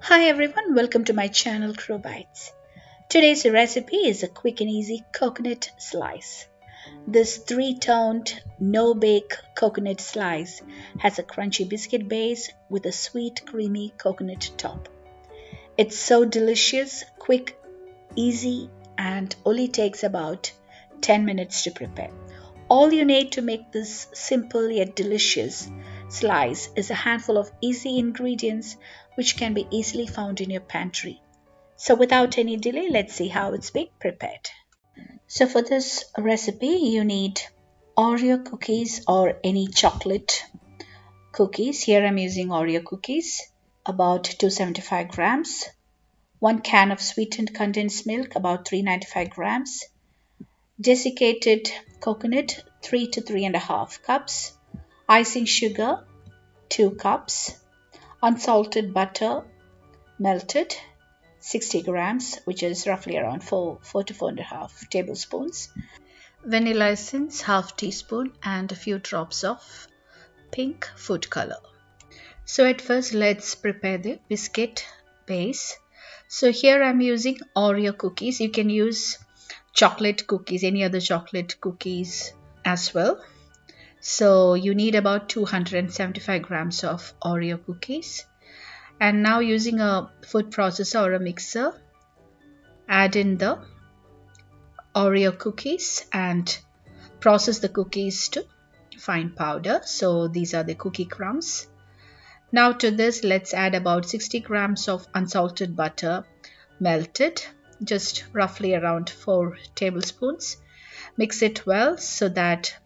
Hi everyone, welcome to my channel Crow Bites. Today's recipe is a quick and easy coconut slice. This three-toned, no-bake coconut slice has a crunchy biscuit base with a sweet, creamy coconut top. It's so delicious, quick, easy, and only takes about 10 minutes to prepare. All you need to make this simple yet delicious slice is a handful of easy ingredients which can be easily found in your pantry. So without any delay, let's see how it's being prepared. So for this recipe, you need Oreo cookies or any chocolate cookies. Here I'm using Oreo cookies, about 275 grams. 1 can of sweetened condensed milk, about 395 grams. Desiccated coconut, 3 to 3.5 cups. Icing sugar, 2 cups. Unsalted butter, melted, 60 grams, which is roughly around 4 to 4.5 tablespoons. Vanilla essence, half teaspoon, and a few drops of pink food color. So at first, let's prepare the biscuit base. So here I'm using Oreo cookies. You can use chocolate cookies, any other chocolate cookies as well. So you need about 275 grams of Oreo cookies. And now using a food processor or a mixer, add in the Oreo cookies and process the cookies to fine powder. So these are the cookie crumbs. Now to this, let's add about 60 grams of unsalted butter melted, just roughly around 4 tablespoons. Mix it well so that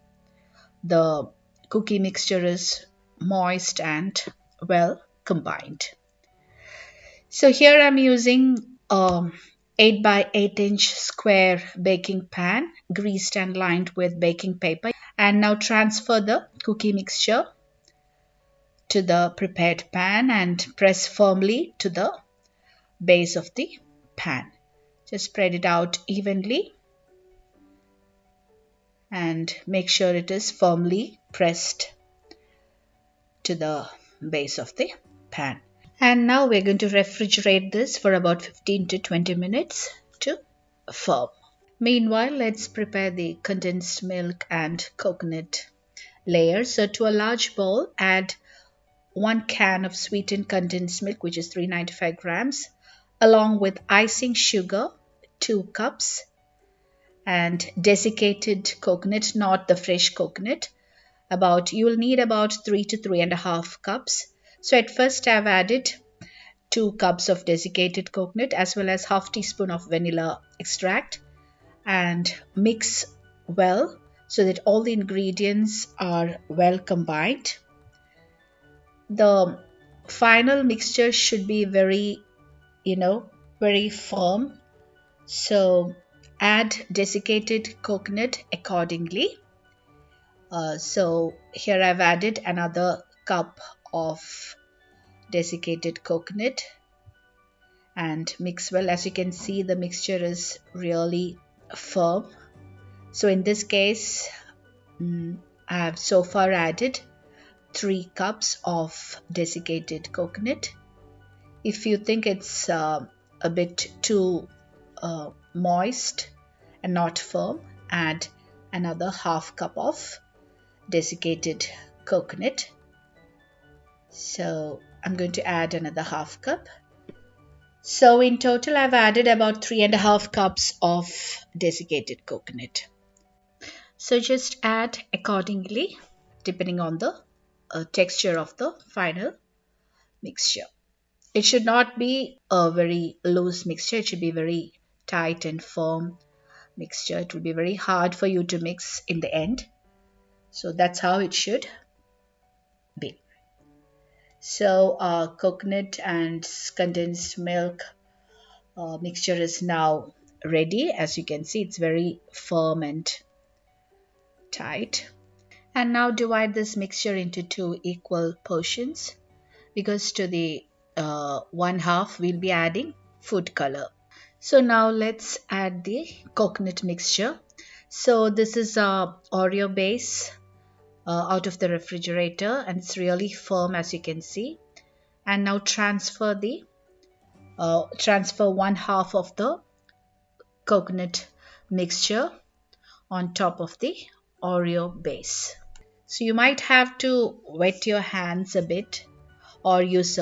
the cookie mixture is moist and well combined. So here I'm using 8 by 8 inch square baking pan, greased and lined with baking paper. And now transfer the cookie mixture to the prepared pan and press firmly to the base of the pan. Just spread it out evenly and make sure it is firmly pressed to the base of the pan. And now we're going to refrigerate this for about 15 to 20 minutes to firm. Meanwhile, let's prepare the condensed milk and coconut layer. So to a large bowl, add 1 can of sweetened condensed milk, which is 395 grams, along with icing sugar, 2 cups, and desiccated coconut, not the fresh coconut. You will need about 3 to 3.5 cups. So at first I've added 2 cups of desiccated coconut as well as half teaspoon of vanilla extract and mix well so that all the ingredients are well combined. The final mixture should be very firm. So add desiccated coconut accordingly. So here I've added another cup of desiccated coconut and mix well. As you can see, the mixture is really firm. So in this case, I have so far added 3 cups of desiccated coconut. If you think it's a bit too moist and not firm, add another half cup of desiccated coconut. So I'm going to add another half cup. So in total, I've added about 3.5 cups of desiccated coconut. So just add accordingly, depending on the texture of the final mixture. It should not be a very loose mixture. It should be very tight and firm mixture. It will be very hard for you to mix in the end. So that's how it should be. So coconut and condensed milk mixture is now ready. As you can see, it's very firm and tight. And now divide this mixture into 2 equal portions, because to the 1/2 we'll be adding food color. So now let's add the coconut mixture. So this is a Oreo base out of the refrigerator and it's really firm, as you can see. And now transfer the transfer 1/2 of the coconut mixture on top of the Oreo base. So you might have to wet your hands a bit or use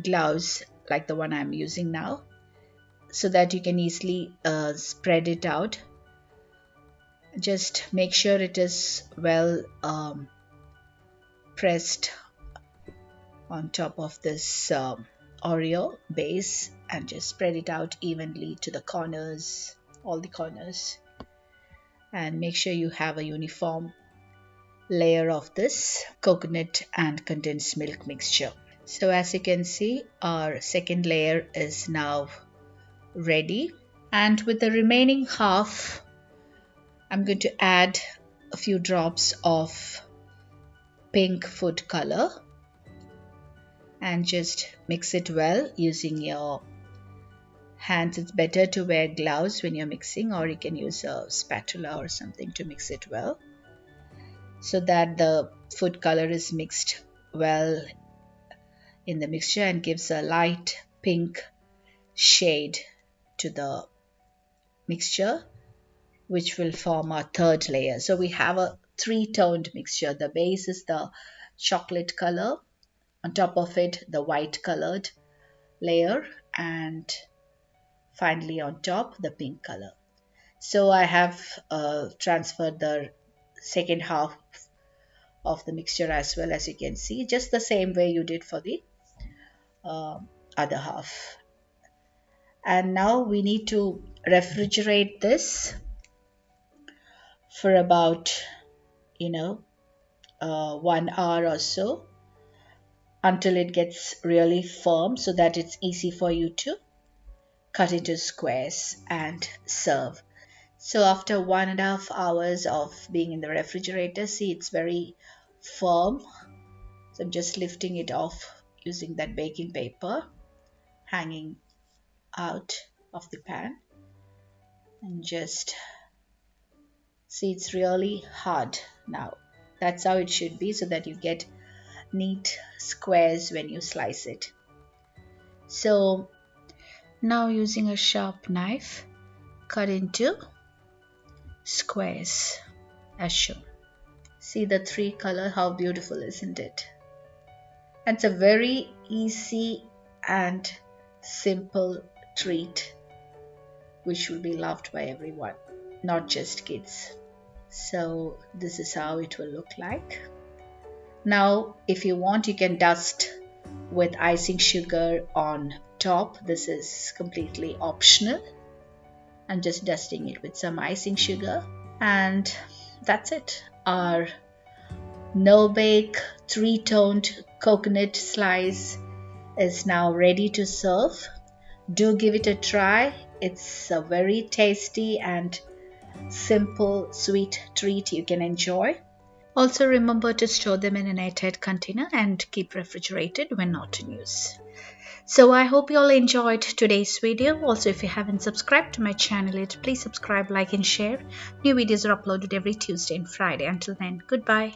gloves like the one I'm using now, so that you can easily spread it out. Just make sure it is well pressed on top of this Oreo base, and just spread it out evenly to the corners, all the corners, and make sure you have a uniform layer of this coconut and condensed milk mixture. So as you can see, our second layer is now ready, and with the remaining half I'm going to add a few drops of pink food color and just mix it well using your hands. It's better to wear gloves when you're mixing, or you can use a spatula or something to mix it well, so that the food color is mixed well in the mixture and gives a light pink shade to the mixture, which will form our third layer. So we have a three-toned mixture. The base is the chocolate color, on top of it the white colored layer, and finally on top the pink color. So I have transferred the second half of the mixture as well, as you can see, just the same way you did for the other half. And now we need to refrigerate this for about 1 hour or so, until it gets really firm, so that it's easy for you to cut into squares and serve. So after 1.5 hours of being in the refrigerator, see, it's very firm. So I'm just lifting it off using that baking paper hanging out of the pan, and just see, it's really hard now. That's how it should be, so that you get neat squares when you slice it. So now using a sharp knife, cut into squares as shown. See the three color, how beautiful, isn't it? And it's a very easy and simple treat which will be loved by everyone, not just kids. So this is how it will look like. Now if you want, you can dust with icing sugar on top. This is completely optional. I'm just dusting it with some icing sugar, and that's it. Our no-bake three-toned coconut slice is now ready to serve. Do give it a try. It's a very tasty and simple sweet treat you can enjoy. Also remember to store them in an airtight container and keep refrigerated when not in use. So I hope you all enjoyed today's video. Also, if you haven't subscribed to my channel yet, please subscribe, like and share. New videos are uploaded every Tuesday and Friday. Until then, goodbye.